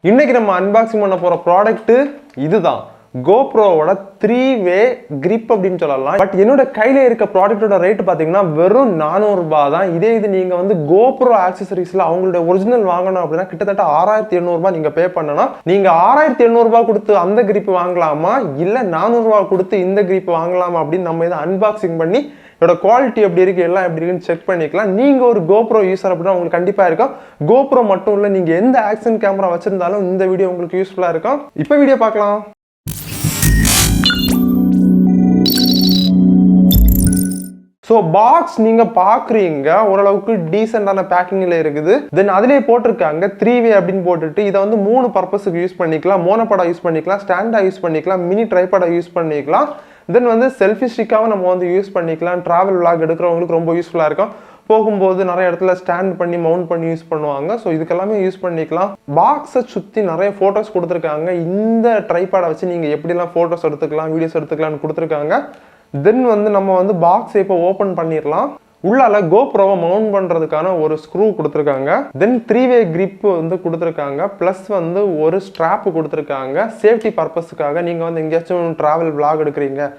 இன்னைக்கு நம்ம அன்பாக்சிங் பண்ண போற ப்ராடக்ட் இதுதான். கோப்ரோவோட 3-வே கிரிப் அப்படின்னு சொல்லலாம். பட் என்னோட கையில இருக்க ப்ராடக்ட்டோட ரேட் பாத்தீங்கன்னா வெறும் 400 ரூபாய் தான். இதே இது நீங்க வந்து கோப்ரோ ஆக்சசரிஸ்ல அவங்களோட ஒரிஜினல் வாங்கணும் அப்படின்னா கிட்டத்தட்ட 6800 ரூபாய் நீங்க பே பண்ணணும். நீங்க 6800 ரூபாய் கொடுத்து அந்த கிரிப் வாங்கலாமா இல்ல 400 ரூபாய் கொடுத்து இந்த கிரிப் வாங்கலாமா அப்படின்னு நம்ம இதை அன்பாக்சிங் பண்ணி இதோட குவாலிட்டி எப்படி இருக்கு எல்லாம் எப்படி இருக்குன்னு செக் பண்ணிக்கலாம். நீங்க ஒரு கோப்ரோ யூசர் அப்படின்னா உங்களுக்கு கண்டிப்பா இருக்கும். கோப்ரோ மட்டும் இல்ல, நீங்க எந்த ஆக்ஷன் கேமரா வச்சிருந்தாலும் இந்த வீடியோ உங்களுக்கு யூஸ்ஃபுல்லா இருக்கும். இப்போ வீடியோ பார்க்கலாம். ஸோ பாக்ஸ் நீங்க பாக்குறீங்க ஓரளவுக்கு டீசென்டான பேக்கிங்ல இருக்குது. தென் அதிலே போட்டிருக்காங்க 3-வே அப்படின்னு போட்டுட்டு இதை வந்து 3 பர்பஸுக்கு யூஸ் பண்ணிக்கலாம். மோனோபாடா யூஸ் பண்ணிக்கலாம், ஸ்டாண்டா யூஸ் பண்ணிக்கலாம், மினி ட்ரைபாடா யூஸ் பண்ணிக்கலாம். தென் வந்து செல்ஃபி ஸ்டிக்காவும் நம்ம வந்து யூஸ் பண்ணிக்கலாம். டிராவல் விளாக் எடுக்கிறவங்களுக்கு ரொம்ப யூஸ்ஃபுல்லா இருக்கும். போகும்போது நிறைய இடத்துல ஸ்டாண்ட் பண்ணி மவுண்ட் பண்ணி யூஸ் பண்ணுவாங்க. ஸோ இதுக்கெல்லாமே யூஸ் பண்ணிக்கலாம். பாக்ஸை சுற்றி நிறைய ஃபோட்டோஸ் கொடுத்துருக்காங்க. இந்த ட்ரைபாடை வச்சு நீங்கள் எப்படிலாம் ஃபோட்டோஸ் எடுத்துக்கலாம், வீடியோஸ் எடுத்துக்கலாம்னு கொடுத்துருக்காங்க. தென் வந்து நம்ம வந்து பாக்ஸை இப்போ ஓப்பன் பண்ணிடலாம். உள்ளால கோப்ரோவை மவுண்ட் பண்றதுக்கான ஒரு ஸ்க்ரூ கொடுத்துருக்காங்க. தென் 3-வே கிரிப் வந்து கொடுத்துருக்காங்க. பிளஸ் வந்து ஒரு ஸ்ட்ராப் கொடுத்துருக்காங்க. சேஃப்டி பர்பஸுக்காக நீங்க வந்து எங்கேயாச்சும் டிராவல் விளாக் எடுக்கிறீங்க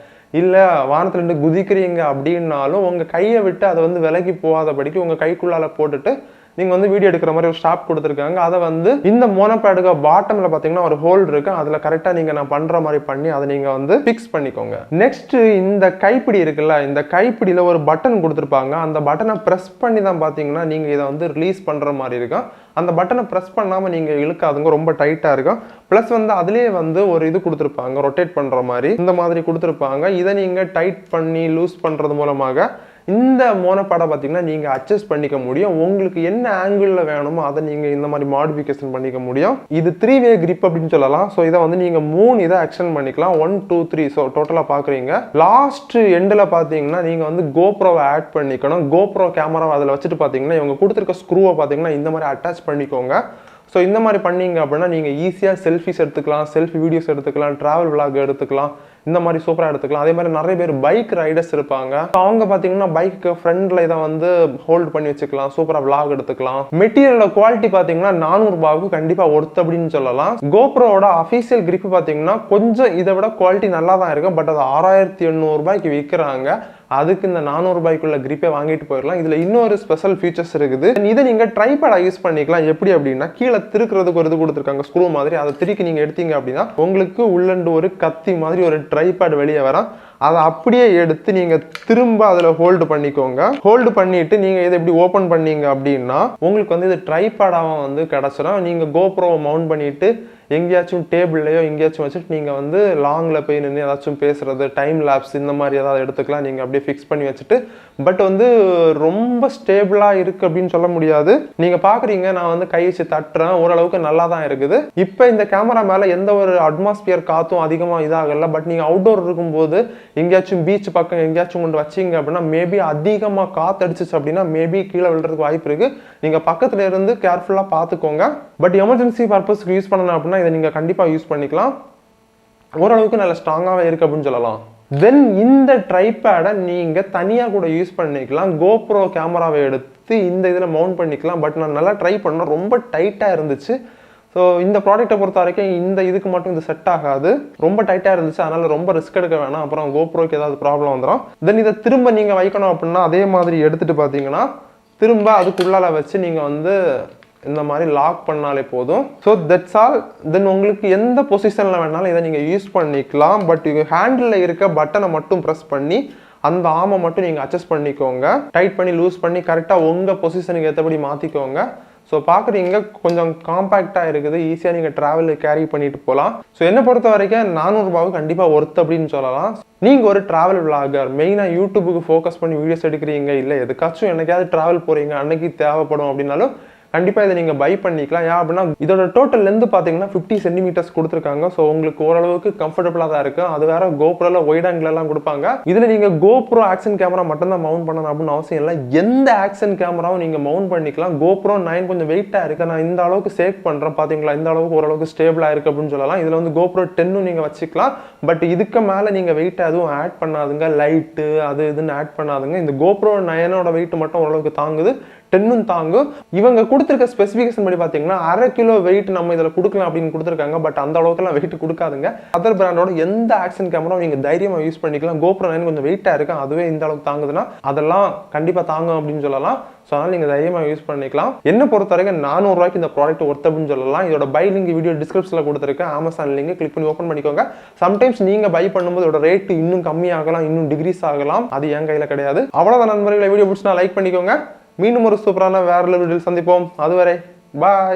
இல்ல வானத்துல இருந்து குதிக்கிறீங்க அப்படின்னாலும் உங்க கையை விட்டு அதை வந்து விலகி போகாதபடிக்கு உங்க கைக்குள்ளால போட்டுட்டு நீங்க வந்து வீடியோ எடுக்கிற மாதிரி ஒரு ஸ்டாப் கொடுத்துருக்காங்க. அதை வந்து இந்த மோனோபேடுக்கு பாட்டம்ல பாத்தீங்கன்னா ஒரு ஹோல்ட் இருக்கு. அதுல கரெக்டா நீங்க நான் பண்ற மாதிரி பண்ணி அதை நீங்க வந்து பிக்ஸ் பண்ணிக்கோங்க. நெக்ஸ்ட் இந்த கைப்பிடி இருக்குல்ல, இந்த கைப்பிடியில ஒரு பட்டன் கொடுத்துருப்பாங்க. அந்த பட்டனை பிரஸ் பண்ணி தான் பாத்தீங்கன்னா நீங்க இதை வந்து ரிலீஸ் பண்ற மாதிரி இருக்கும். அந்த பட்டனை ப்ரெஸ் பண்ணாமல் நீங்கள் இழுக்காதுங்க, ரொம்ப டைட்டாக இருக்கும். ப்ளஸ் வந்து அதுலேயே வந்து ஒரு இது கொடுத்துருப்பாங்க, ரொட்டேட் பண்ணுற மாதிரி இந்த மாதிரி கொடுத்துருப்பாங்க. இதை நீங்கள் டைட் பண்ணி லூஸ் பண்ணுறது மூலமாக இந்த மோனோபாடை பார்த்தீங்கன்னா நீங்கள் அட்ஜஸ்ட் பண்ணிக்க முடியும். உங்களுக்கு என்ன ஆங்கிளில் வேணுமோ அதை நீங்கள் இந்த மாதிரி மாடிஃபிகேஷன் பண்ணிக்க முடியும். இது 3-வே கிரிப் அப்படின்னு சொல்லலாம். ஸோ இதை வந்து நீங்கள் 3 இதை ஆக்ஷன் பண்ணிக்கலாம். 1 2 3. ஸோ டோட்டலாக பார்க்குறீங்க. லாஸ்ட் எண்டில் பார்த்தீங்கன்னா நீங்கள் வந்து கோப்ரோவை ஆட் பண்ணிக்கணும். கோப்ரோ கேமராவை அதில் வச்சுட்டு பார்த்தீங்கன்னா இவங்க கொடுத்துருக்க ஸ்க்ரூவை பார்த்தீங்கன்னா இந்த மாதிரி அட்டாச் பண்ணிக்கோங்க. ஸோ இந்த மாதிரி பண்ணீங்க அப்படின்னா நீங்கள் ஈஸியாக செல்ஃபிஸ் எடுத்துக்கலாம், செல்ஃபி வீடியோஸ் எடுத்துக்கலாம், ட்ராவல் விளாக் எடுத்துக்கலாம், இந்த மாதிரி சூப்பராக எடுத்துக்கலாம். அதே மாதிரி நிறைய பேர் பைக் ரைடர்ஸ் இருப்பாங்க. அவங்க பார்த்தீங்கன்னா பைக்கு ஃப்ரண்ட்ல இதை வந்து ஹோல்ட் பண்ணி வச்சுக்கலாம், சூப்பராக விளாக் எடுத்துக்கலாம். மெட்டீரியலோட குவாலிட்டி பார்த்தீங்கன்னா 400 ரூபாய்க்கு கண்டிப்பாக ஒர்த் அப்படின்னு சொல்லலாம். கோப்ரோவோட அஃபீஷியல் கிரிப் பார்த்தீங்கன்னா கொஞ்சம் இதை விட குவாலிட்டி நல்லா தான் இருக்கும். பட் அது 6800 ரூபாய்க்கு விற்கிறாங்க. அதுக்கு இந்த 400 ரூபாய்க்குள்ள கிரிப்பை வாங்கிட்டு போயிடலாம். இதுல இன்னொரு ஸ்பெஷல் ஃபீச்சர்ஸ் இருக்குது. இதை நீங்க ட்ரைபாடா யூஸ் பண்ணிக்கலாம். எப்படி அப்படின்னா கீழே திருக்கிறதுக்கு ஒரு இது கொடுத்துருக்காங்க, ஸ்க்ரூ மாதிரி. அதை திருக்கி நீங்க எடுத்தீங்க அப்படின்னா உங்களுக்கு உள்ளண்டு ஒரு கத்தி மாதிரி ஒரு ட்ரைபாட் வெளியே வரும். அதை அப்படியே எடுத்து நீங்க திரும்ப அதில் ஹோல்டு பண்ணிக்கோங்க. ஹோல்டு பண்ணிட்டு நீங்க இதை எப்படி ஓப்பன் பண்ணீங்க அப்படின்னா உங்களுக்கு வந்து இது ட்ரைபாடாவும் வந்து கிடைச்சிடும். நீங்க கோப்ரோவை மவுண்ட் பண்ணிட்டு எங்கேயாச்சும் டேபிள்லையோ எங்கேயாச்சும் வச்சுட்டு நீங்கள் வந்து லாங்கில் போய் நின்று ஏதாச்சும் பேசுறது, டைம் லேப்ஸ் இந்த மாதிரி ஏதாவது எடுத்துக்கலாம். நீங்கள் அப்படியே ஃபிக்ஸ் பண்ணி வச்சுட்டு பட் வந்து ரொம்ப ஸ்டேபிளாக இருக்குது அப்படின்னு சொல்ல முடியாது. நீங்கள் பார்க்குறீங்க நான் வந்து கை வச்சு தட்டுறேன், ஓரளவுக்கு நல்லா தான் இருக்குது. இப்போ இந்த கேமரா மேலே எந்த ஒரு அட்மாஸ்பியர் காற்றும் அதிகமாக இதாகல. பட் நீங்கள் அவுட்டோர் இருக்கும்போது எங்கேயாச்சும் பீச் பக்கம் எங்கேயாச்சும் கொண்டு வச்சிங்க அப்படின்னா மேபி அதிகமாக காற்று அடிச்சிச்சு அப்படின்னா மேபி கீழே விழுறதுக்கு வாய்ப்பு இருக்குது. நீங்கள் பக்கத்தில் இருந்து கேர்ஃபுல்லாக பார்த்துக்கோங்க. பட் எமர்ஜென்சி பர்பஸ்க்கு யூஸ் பண்ணணும் அப்படின்னா இதை நீங்கள் கண்டிப்பாக யூஸ் பண்ணிக்கலாம். ஓரளவுக்கு நல்ல ஸ்ட்ராங்காகவே இருக்குது அப்படின்னு சொல்லலாம். தென் இந்த ட்ரைபேடை நீங்கள் தனியாக கூட யூஸ் பண்ணிக்கலாம். கோப்ரோ கேமராவை எடுத்து இந்த இதில் மவுண்ட் பண்ணிக்கலாம். பட் நான் நல்லா ட்ரை பண்ணேன், ரொம்ப டைட்டாக இருந்துச்சு. ஸோ இந்த ப்ராடக்ட்டை பொறுத்த வரைக்கும் இந்த இதுக்கு மட்டும் இது செட் ஆகாது, ரொம்ப டைட்டாக இருந்துச்சு. அதனால் ரொம்ப ரிஸ்க் எடுக்க வேணாம், அப்புறம் கோப்ரோக்கு ஏதாவது ப்ராப்ளம் வந்துடும். தென் இதை திரும்ப நீங்கள் வைக்கணும் அப்படின்னா அதே மாதிரி எடுத்துகிட்டு பார்த்தீங்கன்னா திரும்ப அதுக்குள்ளால வச்சு நீங்கள் வந்து இந்த மாதிரி லாக் பண்ணாலே போதும். So that's all. தென் உங்களுக்கு எந்த பொசிஷனில் வேணாலும் இதை நீங்கள் யூஸ் பண்ணிக்கலாம். பட் இது ஹேண்டில் இருக்க பட்டனை மட்டும் ப்ரெஸ் பண்ணி அந்த ஆமை மட்டும் நீங்கள் அட்ஜஸ்ட் பண்ணிக்கோங்க. டைட் பண்ணி லூஸ் பண்ணி கரெக்டாக உங்கள் பொசிஷனுக்கு ஏற்றபடி மாற்றிக்கோங்க. ஸோ பார்க்குறீங்க கொஞ்சம் காம்பேக்டாக இருக்குது, ஈஸியாக நீங்கள் ட்ராவல் கேரி பண்ணிட்டு போகலாம். ஸோ என்னை பொறுத்த வரைக்கும் 400 ரூபாய்க்கு கண்டிப்பாக ஒர்த் அப்படின்னு சொல்லலாம். நீங்கள் ஒரு ட்ராவல் விளாகர், மெயினாக யூடியூபுக்கு ஃபோக்கஸ் பண்ணி வீடியோஸ் எடுக்கிறீங்க, இல்லை எதுக்காச்சும் என்னைக்காவது ட்ராவல் போகிறீங்க அன்னைக்கு தேவைப்படும் அப்படின்னாலும் கண்டிப்பாக இதை நீங்கள் பை பண்ணிக்கலாம். ஏன் அப்படின்னா இதோட டோட்டல் லென்த் பார்த்தீங்கன்னா 50 சென்டிமீட்டர்ஸ் கொடுத்துருக்காங்க. ஸோ உங்களுக்கு ஓரளவுக்கு கம்ஃபர்டபுளாக தான் இருக்குது. அது வேற கோப்ரோல ஒயிட் ஆங்கிலெல்லாம் கொடுப்பாங்க. இதில் நீங்கள் கோப்ரோ ஆக்ஷன் கேமரா மட்டும் தான் மவுண்ட் பண்ணணும் அப்படின்னு அவசியம் இல்லை. எந்த ஆக்ஷன் கேமராவும் நீங்கள் மவுண்ட் பண்ணிக்கலாம். கோப்ரோ 9 கொஞ்சம் வெயிட்டாக இருக்குது. நான் இந்த அளவுக்கு சேவ் பண்ணுறேன் பார்த்தீங்களா, இந்த அளவுக்கு ஓரளவுக்கு ஸ்டேபிளாக இருக்குது அப்படின்னு சொல்லலாம். இதில் வந்து கோப்ரோ 10 நீங்கள் வச்சுக்கலாம். பட் இதுக்கு மேலே நீங்கள் வெயிட் எதுவும் ஆட் பண்ணாதுங்க, லைட்டு அது இதுன்னு ஆட் பண்ணாதுங்க. இந்த கோப்ரோ 9ஓட வெயிட் மட்டும் ஓரளவுக்கு தாங்குது. 10 தாங்கும். இவங்க கொடுத்துருக்க ஸ்பெசிஃபிகேஷன் படி பார்த்தீங்கன்னா 1/2 கிலோ வெயிட் நம்ம இதில் கொடுக்கலாம் அப்படின்னு கொடுத்துருக்காங்க. பட் அந்த அளவுக்குலாம் வெயிட் கொடுக்காதுங்க. அதர் பிராண்டோட எந்த ஆக்ஷன் கேமரா நீங்கள் தைரியமாக யூஸ் பண்ணிக்கலாம். GoPro 9 கொஞ்சம் வெயிட்டாக இருக்கும், அதுவே இந்த அளவுக்கு தாங்குதுன்னா அதெல்லாம் கண்டிப்பாக தாங்கும் அப்படின்னு சொல்லலாம். ஸோ அதனால் நீங்கள் தைரியமாக யூஸ் பண்ணிக்கலாம். என்ன பொறுத்த வரைக்கும் 400 ரூபாய்க்கு இந்த ப்ராடக்ட் ஒர்த் அப்படின்னு சொல்லலாம். இதோட பை லிங்க் வீடியோ டிஸ்கிரிப்ஷனில் கொடுத்துருக்கேன். Amazon லிங்க் கிளிக் பண்ணி ஓப்பன் பண்ணிக்கோங்க. சம்டைம்ஸ் நீங்கள் பை பண்ணும்போது இதோட ரேட் இன்னும் கம்மியாகலாம், இன்னும் டிகிரீஸ் ஆகலாம். அது என் கையில் கிடையாது. அவ்வளோதான் நண்பர்களை, வீடியோ பிடிச்சினா லைக் பண்ணிக்கோங்க. மீண்டும் ஒரு சூப்பரான வேற லெவல் வீடியோவில் சந்திப்போம். அதுவரை பாய்.